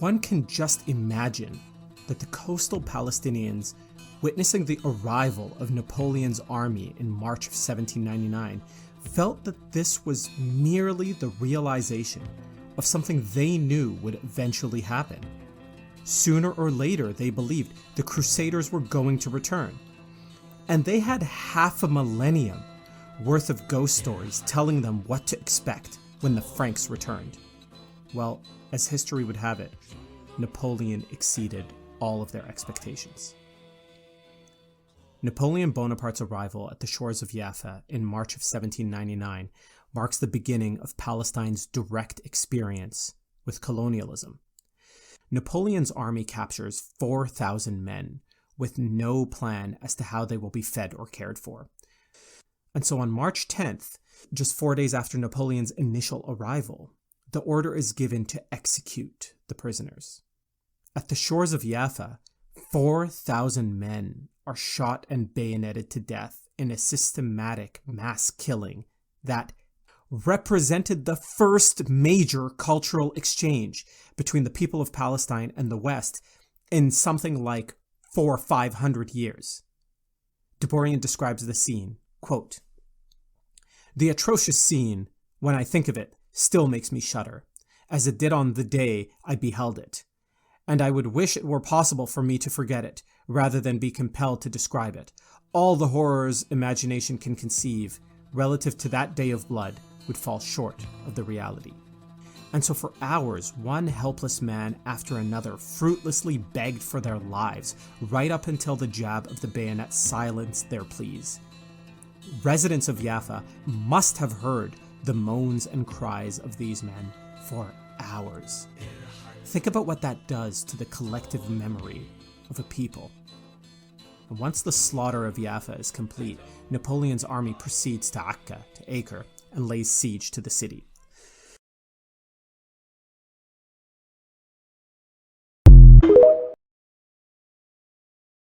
one can just imagine that the coastal Palestinians, witnessing the arrival of Napoleon's army in March of 1799, felt that this was merely the realization of something they knew would eventually happen. Sooner or later, they believed the Crusaders were going to return. And they had half a millennium worth of ghost stories telling them what to expect when the Franks returned. Well, as history would have it, Napoleon exceeded all of their expectations. Napoleon Bonaparte's arrival at the shores of Jaffa in March of 1799 marks the beginning of Palestine's direct experience with colonialism. Napoleon's army captures 4,000 men with no plan as to how they will be fed or cared for. And so on March 10th, just 4 days after Napoleon's initial arrival, the order is given to execute the prisoners. At the shores of Jaffa, 4,000 men are shot and bayoneted to death in a systematic mass killing that represented the first major cultural exchange between the people of Palestine and the West in something like 400 or 500 years. Duborian describes the scene, quote, "The atrocious scene, when I think of it, still makes me shudder, as it did on the day I beheld it, and I would wish it were possible for me to forget it, rather than be compelled to describe it. All the horrors imagination can conceive, relative to that day of blood, would fall short of the reality." And so for hours, one helpless man after another fruitlessly begged for their lives, right up until the jab of the bayonet silenced their pleas. Residents of Jaffa must have heard the moans and cries of these men for hours. Think about what that does to the collective memory of a people. And once the slaughter of Jaffa is complete, Napoleon's army proceeds to Akka, to Acre, and lays siege to the city.